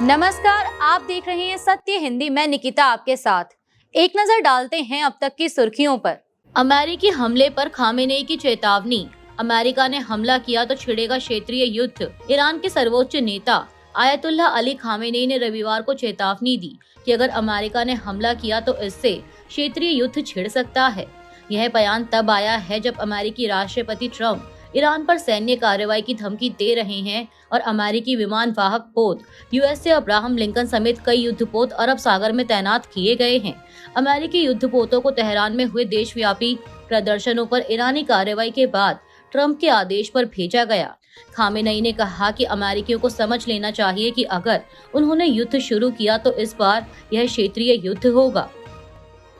नमस्कार, आप देख रहे हैं सत्य हिंदी। मैं निकिता आपके साथ। एक नजर डालते हैं अब तक की सुर्खियों पर। अमेरिकी हमले पर खामेनेई की चेतावनी। अमेरिका ने हमला किया तो छिड़ेगा क्षेत्रीय युद्ध। ईरान के सर्वोच्च नेता आयतुल्लाह अली खामेनेई ने रविवार को चेतावनी दी कि अगर अमेरिका ने हमला किया तो इससे क्षेत्रीय युद्ध छिड़ सकता है। यह बयान तब आया है जब अमेरिकी राष्ट्रपति ट्रंप ईरान पर सैन्य कार्रवाई की धमकी दे रहे हैं और अमेरिकी विमान वाहक पोत यूएसए अब्राहम लिंकन समेत कई युद्धपोत अरब सागर में तैनात किए गए हैं। अमेरिकी युद्धपोतों को तेहरान में हुए देशव्यापी प्रदर्शनों पर ईरानी कार्रवाई के बाद ट्रंप के आदेश पर भेजा गया। खामेनेई ने कहा कि अमेरिकियों को समझ लेना चाहिए कि अगर उन्होंने युद्ध शुरू किया तो इस बार यह क्षेत्रीय युद्ध होगा।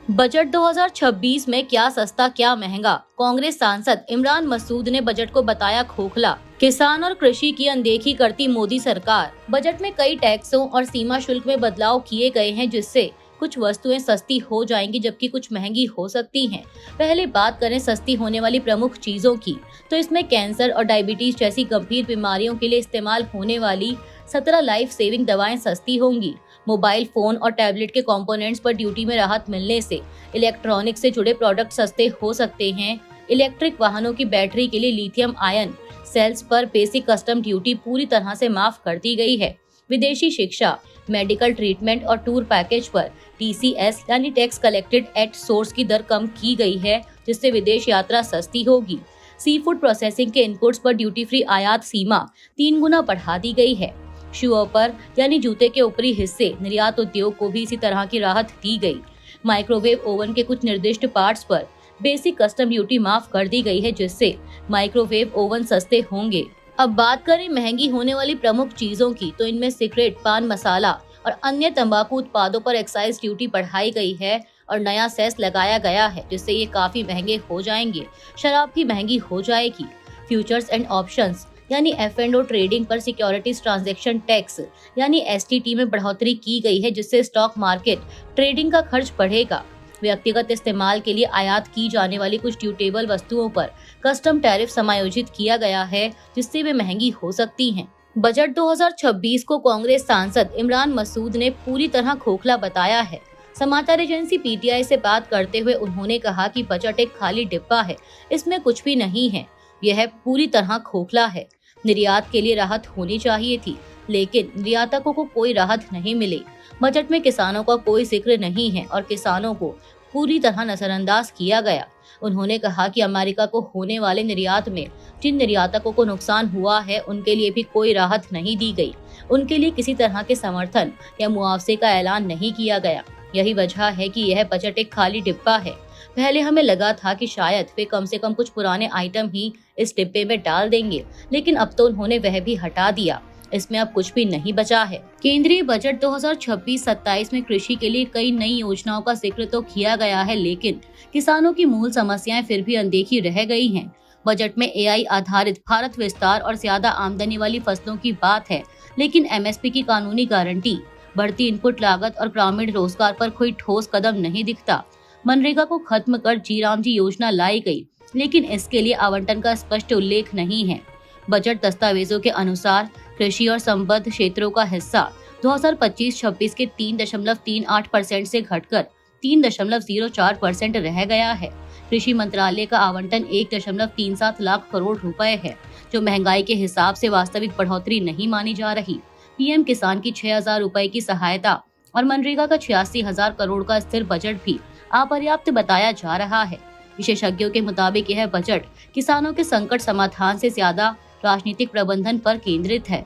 बजट 2026 में क्या सस्ता क्या महंगा। कांग्रेस सांसद इमरान मसूद ने बजट को बताया खोखला। किसान और कृषि की अनदेखी करती मोदी सरकार। बजट में कई टैक्सों और सीमा शुल्क में बदलाव किए गए हैं जिससे कुछ वस्तुएं सस्ती हो जाएंगी जबकि कुछ महंगी हो सकती हैं। पहले बात करें सस्ती होने वाली प्रमुख चीजों की, तो इसमें कैंसर और डायबिटीज जैसी गंभीर बीमारियों के लिए इस्तेमाल होने वाली 17 लाइफ सेविंग दवाएं सस्ती होंगी। मोबाइल फोन और टैबलेट के कंपोनेंट्स पर ड्यूटी में राहत मिलने से इलेक्ट्रॉनिक्स से जुड़े प्रोडक्ट सस्ते हो सकते हैं। इलेक्ट्रिक वाहनों की बैटरी के लिए लिथियम आयन सेल्स पर बेसिक कस्टम ड्यूटी पूरी तरह से माफ कर दी गई है। विदेशी शिक्षा, मेडिकल ट्रीटमेंट और टूर पैकेज पर टीसीएस यानी टैक्स कलेक्टेड एट सोर्स की दर कम की गई है जिससे विदेश यात्रा सस्ती होगी। सी फूड प्रोसेसिंग के इनपुट्स पर ड्यूटी फ्री आयात सीमा 3 गुना बढ़ा दी गई है। शूओं पर यानी जूते के ऊपरी हिस्से निर्यात उद्योग को भी इसी तरह की राहत दी गई। माइक्रोवेव ओवन के कुछ निर्दिष्ट पार्ट्स पर बेसिक कस्टम ड्यूटी माफ कर दी गई है जिससे माइक्रोवेव ओवन सस्ते होंगे। अब बात करें महंगी होने वाली प्रमुख चीजों की, तो इनमें सिगरेट, पान मसाला और अन्य तंबाकू उत्पादों पर एक्साइज ड्यूटी बढ़ाई गई है और नया सेस लगाया गया है जिससे ये काफी महंगे हो जाएंगे। शराब भी महंगी हो जाएगी। फ्यूचर्स एंड ऑप्शंस यानी F&O ट्रेडिंग पर सिक्योरिटीज ट्रांजैक्शन टैक्स यानी STT में बढ़ोतरी की गई है जिससे स्टॉक मार्केट ट्रेडिंग का खर्च बढ़ेगा। व्यक्तिगत इस्तेमाल के लिए आयात की जाने वाली कुछ ड्यूटेबल वस्तुओं पर कस्टम टैरिफ समायोजित किया गया है जिससे वे महंगी हो सकती हैं। बजट 2026 को कांग्रेस सांसद इमरान मसूद ने पूरी तरह खोखला बताया है। समाचार एजेंसी PTI से बात करते हुए उन्होंने कहा कि बजट एक खाली डिब्बा है, इसमें कुछ भी नहीं है, यह पूरी तरह खोखला है। निर्यात के लिए राहत होनी चाहिए थी लेकिन निर्यातकों को कोई राहत नहीं मिली। बजट में किसानों का कोई जिक्र नहीं है और किसानों को पूरी तरह नजरअंदाज किया गया। उन्होंने कहा कि अमेरिका को होने वाले निर्यात में जिन निर्यातकों को नुकसान हुआ है उनके लिए भी कोई राहत नहीं दी गई। उनके लिए किसी तरह के समर्थन या मुआवजे का ऐलान नहीं किया गया। यही वजह है कि यह बजट एक खाली डिब्बा है। पहले हमें लगा था कि शायद वे कम से कम कुछ पुराने आइटम ही इस डिब्बे में डाल देंगे, लेकिन अब तो उन्होंने वह भी हटा दिया। इसमें अब कुछ भी नहीं बचा है। केंद्रीय बजट 2026-27 में कृषि के लिए कई नई योजनाओं का जिक्र तो किया गया है लेकिन किसानों की मूल समस्याएं फिर भी अनदेखी रह गई हैं। बजट में AI आधारित भारत विस्तार और ज्यादा आमदनी वाली फसलों की बात है लेकिन MSP की कानूनी गारंटी, बढ़ती इनपुट लागत और ग्रामीण रोजगार पर कोई ठोस कदम नहीं दिखता। मनरेगा को खत्म कर जी राम जी योजना लाई गई लेकिन इसके लिए आवंटन का स्पष्ट उल्लेख नहीं है। बजट दस्तावेजों के अनुसार कृषि और संबद्ध क्षेत्रों का हिस्सा 2025-26 के 3.38% से घटकर 3.04% रह गया है। कृषि मंत्रालय का आवंटन 1.37 लाख करोड़ रुपए है जो महंगाई के हिसाब से वास्तविक बढ़ोतरी नहीं मानी जा रही। PM किसान की 6,000 रुपए की सहायता और मनरेगा का 86,000 करोड़ का स्थिर बजट भी अपर्याप्त बताया जा रहा है। विशेषज्ञों के मुताबिक यह बजट किसानों के संकट समाधान से ज्यादा राजनीतिक प्रबंधन पर केंद्रित है।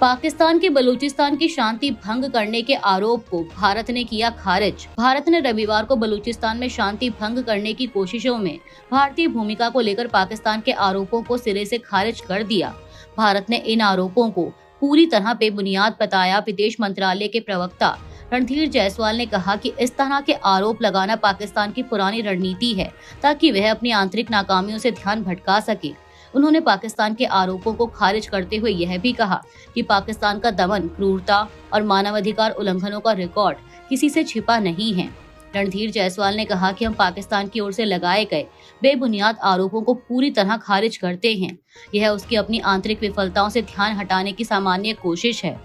पाकिस्तान के बलूचिस्तान की शांति भंग करने के आरोप को भारत ने किया खारिज। भारत ने रविवार को बलूचिस्तान में शांति भंग करने की कोशिशों में भारतीय भूमिका को लेकर पाकिस्तान के आरोपों को सिरे से खारिज कर दिया। भारत ने इन आरोपों को पूरी तरह बेबुनियाद बताया। विदेश मंत्रालय के प्रवक्ता रणधीर जायसवाल ने कहा कि इस तरह के आरोप लगाना पाकिस्तान की पुरानी रणनीति है ताकि वह अपनी आंतरिक नाकामियों से ध्यान भटका सके। उन्होंने पाकिस्तान के आरोपों को खारिज करते हुए यह भी कहा कि पाकिस्तान का दमन, क्रूरता और मानवाधिकार उल्लंघनों का रिकॉर्ड किसी से छिपा नहीं है। रणधीर जायसवाल ने कहा कि हम पाकिस्तान की ओर से लगाए गए बेबुनियाद आरोपों को पूरी तरह खारिज करते हैं। यह उसकी अपनी आंतरिक विफलताओं से ध्यान हटाने की सामान्य कोशिश है।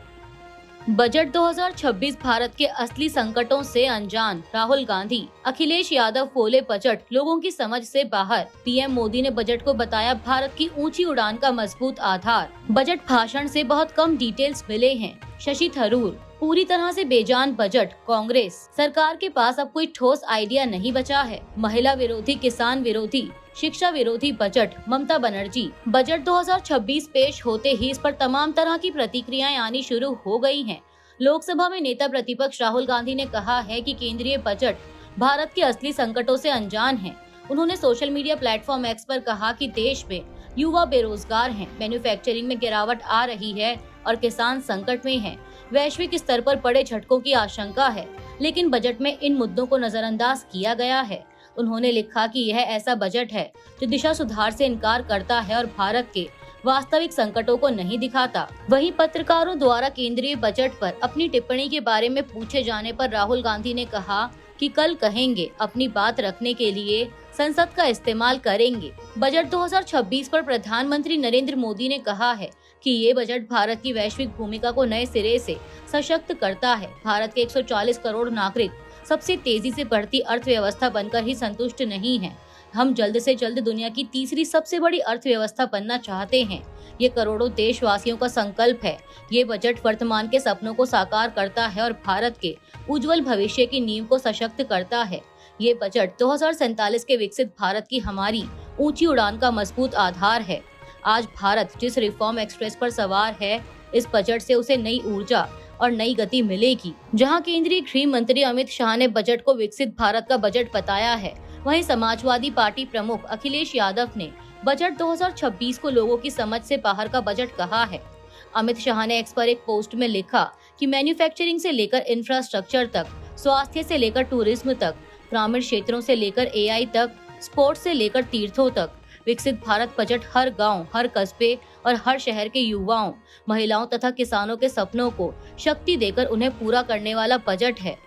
बजट 2026 भारत के असली संकटों से अनजान, राहुल गांधी। अखिलेश यादव बोले बजट लोगों की समझ से बाहर। पीएम मोदी ने बजट को बताया भारत की ऊंची उड़ान का मजबूत आधार। बजट भाषण से बहुत कम डिटेल्स मिले हैं। शशि थरूर। पूरी तरह से बेजान बजट। कांग्रेस सरकार के पास अब कोई ठोस आइडिया नहीं बचा है। महिला विरोधी, किसान विरोधी, शिक्षा विरोधी बजट। ममता बनर्जी। बजट 2026 पेश होते ही इस पर तमाम तरह की प्रतिक्रियाएं आनी शुरू हो गई हैं। लोकसभा में नेता प्रतिपक्ष राहुल गांधी ने कहा है कि केंद्रीय बजट भारत के असली संकटों से अनजान है। उन्होंने सोशल मीडिया प्लेटफॉर्म एक्स पर कहा कि देश में युवा बेरोजगार हैं, मैन्युफैक्चरिंग में गिरावट आ रही है और किसान संकट में हैं। वैश्विक स्तर पर बड़े झटकों की आशंका है, लेकिन बजट में इन मुद्दों को नजरअंदाज किया गया है। उन्होंने लिखा कि यह ऐसा बजट है जो दिशा सुधार से इनकार करता है और भारत के वास्तविक संकटों को नहीं दिखाता। वहीं पत्रकारों द्वारा केंद्रीय बजट पर अपनी टिप्पणी के बारे में पूछे जाने पर राहुल गांधी ने कहा कि कल कहेंगे, अपनी बात रखने के लिए संसद का इस्तेमाल करेंगे। बजट 2026 पर प्रधानमंत्री नरेंद्र मोदी ने कहा है कि ये बजट भारत की वैश्विक भूमिका को नए सिरे से सशक्त करता है। भारत के 140 करोड़ नागरिक सबसे तेजी से बढ़ती अर्थव्यवस्था बनकर ही संतुष्ट नहीं हैं। हम जल्द से जल्द दुनिया की तीसरी सबसे बड़ी अर्थव्यवस्था बनना चाहते हैं। ये करोड़ों देशवासियों का संकल्प है। ये बजट वर्तमान के सपनों को साकार करता है और भारत के उज्जवल भविष्य की नींव को सशक्त करता है। ये बजट 2047 के विकसित भारत की हमारी ऊंची उड़ान का मजबूत आधार है। आज भारत जिस रिफॉर्म एक्सप्रेस पर सवार है, इस बजट से उसे नई ऊर्जा और नई गति मिलेगी। जहां केंद्रीय गृह मंत्री अमित शाह ने बजट को विकसित भारत का बजट बताया है, वहीं समाजवादी पार्टी प्रमुख अखिलेश यादव ने बजट 2026 को लोगों की समझ से बाहर का बजट कहा है। अमित शाह ने एक्स पर एक पोस्ट में लिखा कि मैन्युफैक्चरिंग से लेकर इंफ्रास्ट्रक्चर तक, स्वास्थ्य से लेकर टूरिज्म तक, ग्रामीण क्षेत्रों से लेकर एआई तक, स्पोर्ट्स से लेकर तीर्थों तक, विकसित भारत बजट हर गांव, हर कस्बे और हर शहर के युवाओं, महिलाओं तथा किसानों के सपनों को शक्ति देकर उन्हें पूरा करने वाला बजट है।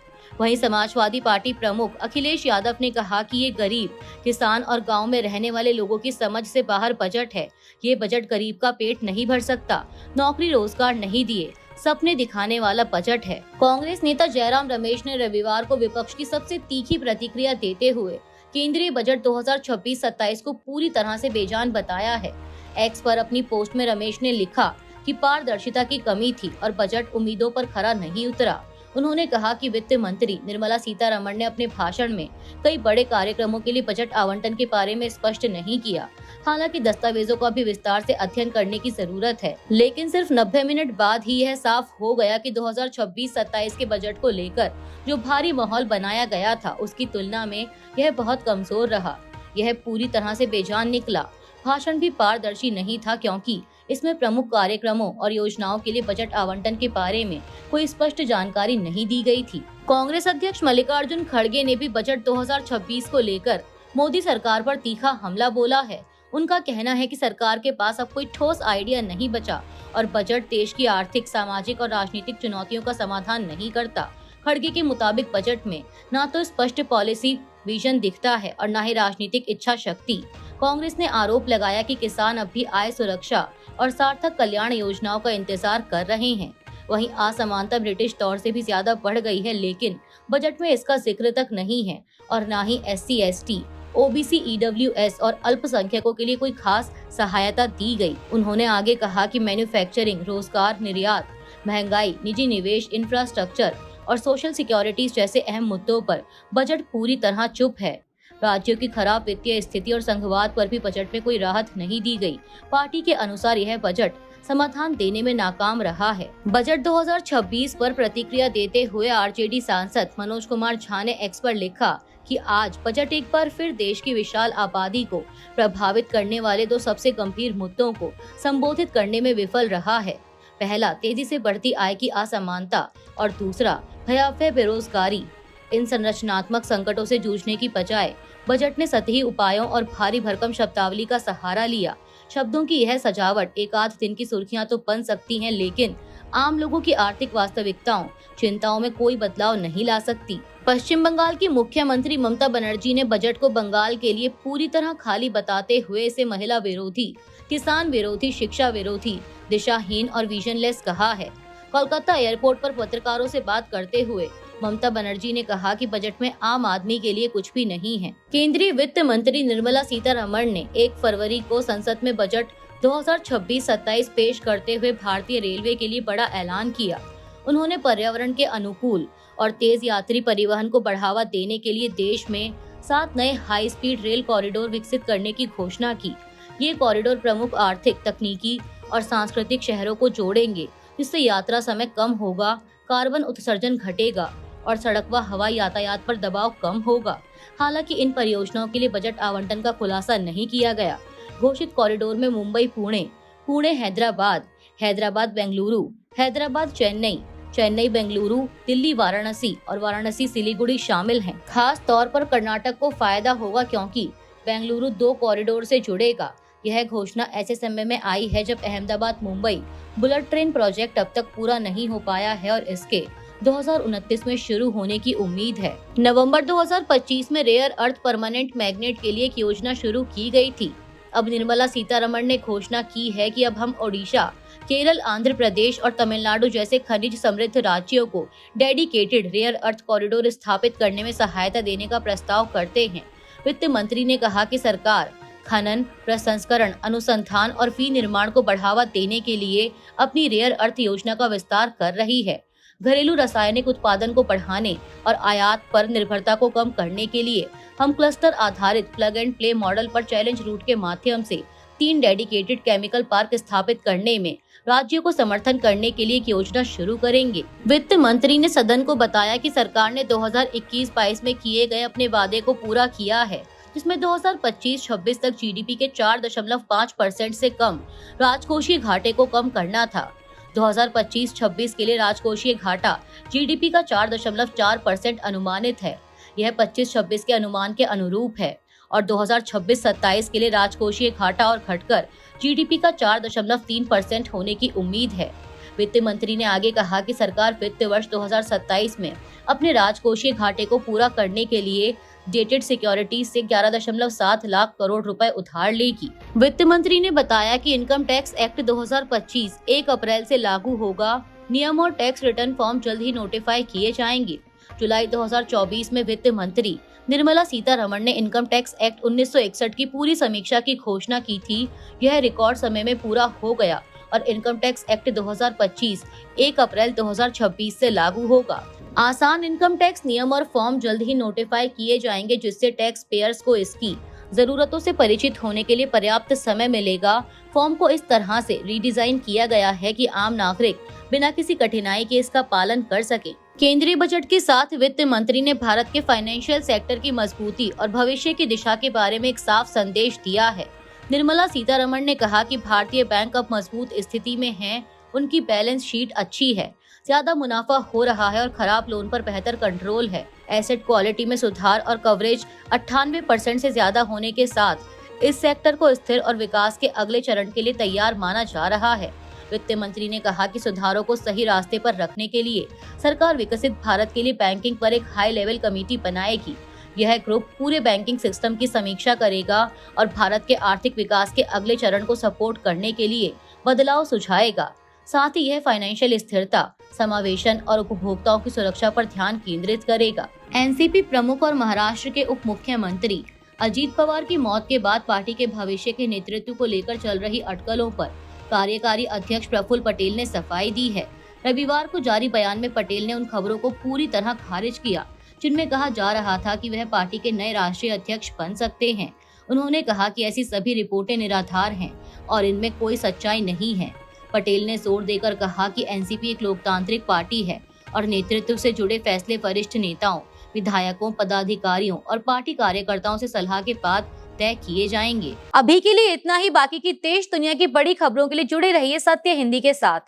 वहीं समाजवादी पार्टी प्रमुख अखिलेश यादव ने कहा कि ये गरीब, किसान और गांव में रहने वाले लोगों की समझ से बाहर बजट है। ये बजट गरीब का पेट नहीं भर सकता, नौकरी रोजगार नहीं दिए, सपने दिखाने वाला बजट है। कांग्रेस नेता जयराम रमेश ने रविवार को विपक्ष की सबसे तीखी प्रतिक्रिया देते हुए केंद्रीय बजट 2026-27 को पूरी तरह से बेजान बताया है। एक्स पर अपनी पोस्ट में रमेश ने लिखा कि पारदर्शिता की कमी थी और बजट उम्मीदों पर खरा नहीं उतरा। उन्होंने कहा कि वित्त मंत्री निर्मला सीतारमण ने अपने भाषण में कई बड़े कार्यक्रमों के लिए बजट आवंटन के बारे में स्पष्ट नहीं किया। हालांकि दस्तावेजों का भी विस्तार से अध्ययन करने की जरूरत है, लेकिन सिर्फ 90 मिनट बाद ही यह साफ हो गया कि 2026-27 के बजट को लेकर जो भारी माहौल बनाया गया था, उसकी तुलना में यह बहुत कमजोर रहा। यह पूरी तरह से बेजान निकला। भाषण भी पारदर्शी नहीं था क्योंकि इसमें प्रमुख कार्यक्रमों और योजनाओं के लिए बजट आवंटन के बारे में कोई स्पष्ट जानकारी नहीं दी गई थी। कांग्रेस अध्यक्ष मल्लिकार्जुन खड़गे ने भी बजट 2026 को लेकर मोदी सरकार पर तीखा हमला बोला है। उनका कहना है कि सरकार के पास अब कोई ठोस आइडिया नहीं बचा और बजट देश की आर्थिक, सामाजिक और राजनीतिक चुनौतियों का समाधान नहीं करता। खड़गे के मुताबिक बजट में न तो स्पष्ट पॉलिसी विजन दिखता है और न ही राजनीतिक इच्छा शक्ति। कांग्रेस ने आरोप लगाया कि किसान अब भी आय सुरक्षा और सार्थक कल्याण योजनाओं का इंतजार कर रहे हैं। वहीं असमानता ब्रिटिश दौर से भी ज्यादा बढ़ गई है, लेकिन बजट में इसका जिक्र तक नहीं है और न ही SC, ST, OBC, EWS और अल्पसंख्यकों के लिए कोई खास सहायता दी गई। उन्होंने आगे कहा कि मैन्युफैक्चरिंग, रोजगार, निर्यात, महंगाई, निजी निवेश, इंफ्रास्ट्रक्चर और सोशल सिक्योरिटीज जैसे अहम मुद्दों पर बजट पूरी तरह चुप है। राज्यों की खराब वित्तीय स्थिति और संघवाद पर भी बजट में कोई राहत नहीं दी गई। पार्टी के अनुसार यह बजट समाधान देने में नाकाम रहा है। बजट 2026 पर प्रतिक्रिया देते हुए RJD सांसद मनोज कुमार झा ने एक्स पर लिखा कि आज बजट एक बार फिर देश की विशाल आबादी को प्रभावित करने वाले दो सबसे गंभीर मुद्दों को संबोधित करने में विफल रहा है। पहला, तेजी से बढ़ती आय की असमानता और दूसरा, भयावह बेरोजगारी। इन संरचनात्मक संकटों से जूझने की बजाय बजट ने सतही उपायों और भारी भरकम शब्दावली का सहारा लिया। शब्दों की यह सजावट एक आध दिन की सुर्खियां तो बन सकती हैं, लेकिन आम लोगों की आर्थिक वास्तविकताओं, चिंताओं में कोई बदलाव नहीं ला सकती। पश्चिम बंगाल की मुख्यमंत्री ममता बनर्जी ने बजट को बंगाल के लिए पूरी तरह खाली बताते हुए इसे महिला विरोधी, किसान विरोधी, शिक्षा विरोधी, दिशाहीन और विजनलेस कहा है। कोलकाता एयरपोर्ट पर पत्रकारों से बात करते हुए ममता बनर्जी ने कहा कि बजट में आम आदमी के लिए कुछ भी नहीं है। केंद्रीय वित्त मंत्री निर्मला सीतारमण ने 1 फरवरी को संसद में बजट 2026-27 पेश करते हुए भारतीय रेलवे के लिए बड़ा ऐलान किया। उन्होंने पर्यावरण के अनुकूल और तेज यात्री परिवहन को बढ़ावा देने के लिए देश में 7 नए हाई स्पीड रेल कॉरिडोर विकसित करने की घोषणा की। ये कॉरिडोर प्रमुख आर्थिक, तकनीकी और सांस्कृतिक शहरों को जोड़ेंगे, जिससे यात्रा समय कम होगा, कार्बन उत्सर्जन घटेगा और सड़क व हवाई यातायात पर दबाव कम होगा। हालांकि इन परियोजनाओं के लिए बजट आवंटन का खुलासा नहीं किया गया। घोषित कॉरिडोर में मुंबई पुणे, पुणे हैदराबाद, हैदराबाद बेंगलुरु, हैदराबाद चेन्नई, चेन्नई बेंगलुरु, दिल्ली वाराणसी और वाराणसी सिलीगुड़ी शामिल हैं। खास तौर पर कर्नाटक को फायदा होगा क्योंकि बेंगलुरु 2 कॉरिडोर से जुड़ेगा। यह घोषणा ऐसे समय में आई है जब Ahmedabad Mumbai bullet train project अब तक पूरा नहीं हो पाया है और इसके 2029 में शुरू होने की उम्मीद है। नवंबर 2025 में रेयर अर्थ परमानेंट मैग्नेट के लिए एक योजना शुरू की गई थी। अब निर्मला सीतारमण ने घोषणा की है कि अब हम ओडिशा, केरल, आंध्र प्रदेश और तमिलनाडु जैसे खनिज समृद्ध राज्यों को डेडिकेटेड रेयर अर्थ कॉरिडोर स्थापित करने में सहायता देने का प्रस्ताव करते हैं। वित्त मंत्री ने कहा कि सरकार खनन, प्रसंस्करण, अनुसंधान और विनिर्माण को बढ़ावा देने के लिए अपनी रेयर अर्थ योजना का विस्तार कर रही है। घरेलू रासायनिक उत्पादन को बढ़ाने और आयात पर निर्भरता को कम करने के लिए हम क्लस्टर आधारित प्लग एंड प्ले मॉडल पर चैलेंज रूट के माध्यम से 3 डेडिकेटेड केमिकल पार्क स्थापित करने में राज्यों को समर्थन करने के लिए एक योजना शुरू करेंगे। वित्त मंत्री ने सदन को बताया कि सरकार ने 2021-22 में किए गए अपने वादे को पूरा किया है, जिसमें 2025-26 तक जीडीपी के 4.5% से कम राजकोषीय घाटे को कम करना था। 2025-26 के लिए राजकोषीय घाटा जीडीपी का 4.4% अनुमानित है। यह 25-26 के अनुमान के अनुरूप है और 2026-27 के लिए राजकोषीय घाटा और घटकर जीडीपी का 4.3% होने की उम्मीद है। वित्त मंत्री ने आगे कहा कि सरकार वित्त वर्ष 2027 में अपने राजकोषीय घाटे को पूरा करने के लिए डेटेड सिक्योरिटीज से 11.7 लाख करोड़ रुपए उधार लेगी। वित्त मंत्री ने बताया कि इनकम टैक्स एक्ट 2025 1 अप्रैल से लागू होगा। नियम और टैक्स रिटर्न फॉर्म जल्द ही नोटिफाई किए जाएंगे। जुलाई 2024 में वित्त मंत्री निर्मला सीतारमण ने इनकम टैक्स एक्ट 1961 की पूरी समीक्षा की घोषणा की थी। यह रिकॉर्ड समय में पूरा हो गया और इनकम टैक्स एक्ट 2025 1 अप्रैल 2026 से लागू होगा। आसान इनकम टैक्स नियम और फॉर्म जल्द ही नोटिफाई किए जाएंगे, जिससे टैक्स पेयर्स को इसकी जरूरतों से परिचित होने के लिए पर्याप्त समय मिलेगा। फॉर्म को इस तरह से रीडिजाइन किया गया है कि आम नागरिक बिना किसी कठिनाई के इसका पालन कर सके। केंद्रीय बजट के साथ वित्त मंत्री ने भारत के फाइनेंशियल सेक्टर की मजबूती और भविष्य की दिशा के बारे में एक साफ संदेश दिया है। निर्मला सीतारमण ने कहा कि भारतीय बैंक अब मजबूत स्थिति में हैं, उनकी बैलेंस शीट अच्छी है, ज्यादा मुनाफा हो रहा है और खराब लोन पर बेहतर कंट्रोल है। एसेट क्वालिटी में सुधार और कवरेज 98% से ज्यादा होने के साथ इस सेक्टर को स्थिर और विकास के अगले चरण के लिए तैयार माना जा रहा है। वित्त मंत्री ने कहा कि सुधारों को सही रास्ते पर रखने के लिए सरकार विकसित भारत के लिए बैंकिंग पर एक हाई लेवल कमेटी बनाएगी। यह ग्रुप पूरे बैंकिंग सिस्टम की समीक्षा करेगा और भारत के आर्थिक विकास के अगले चरण को सपोर्ट करने के लिए बदलाव सुझाएगा। साथ ही यह फाइनेंशियल स्थिरता, समावेशन और उपभोक्ताओं की सुरक्षा पर ध्यान केंद्रित करेगा। एनसीपी प्रमुख और महाराष्ट्र के उप मुख्यमंत्री अजीत पवार की मौत के बाद पार्टी के भविष्य के नेतृत्व को लेकर चल रही अटकलों पर कार्यकारी अध्यक्ष प्रफुल्ल पटेल ने सफाई दी है। रविवार को जारी बयान में पटेल ने उन खबरों को पूरी तरह खारिज किया जिनमें कहा जा रहा था कि वह पार्टी के नए राष्ट्रीय अध्यक्ष बन सकते हैं। उन्होंने कहा कि ऐसी सभी रिपोर्टें निराधार हैं और इनमें कोई सच्चाई नहीं है। पटेल ने जोर देकर कहा कि एनसीपी एक लोकतांत्रिक पार्टी है और नेतृत्व से जुड़े फैसले वरिष्ठ नेताओं, विधायकों, पदाधिकारियों और पार्टी कार्यकर्ताओं से सलाह के बाद तय किए जाएंगे। अभी के लिए इतना ही। बाकी की देश दुनिया की बड़ी खबरों के लिए जुड़े रहिए सत्य हिंदी के साथ।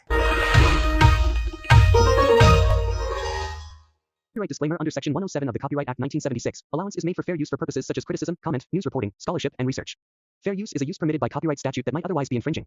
Copyright disclaimer under Section 107 of the Copyright Act 1976. Allowance is made for fair use for purposes such as criticism, comment, news reporting, scholarship, and research. Fair use is a use permitted by copyright statute that might otherwise be infringing.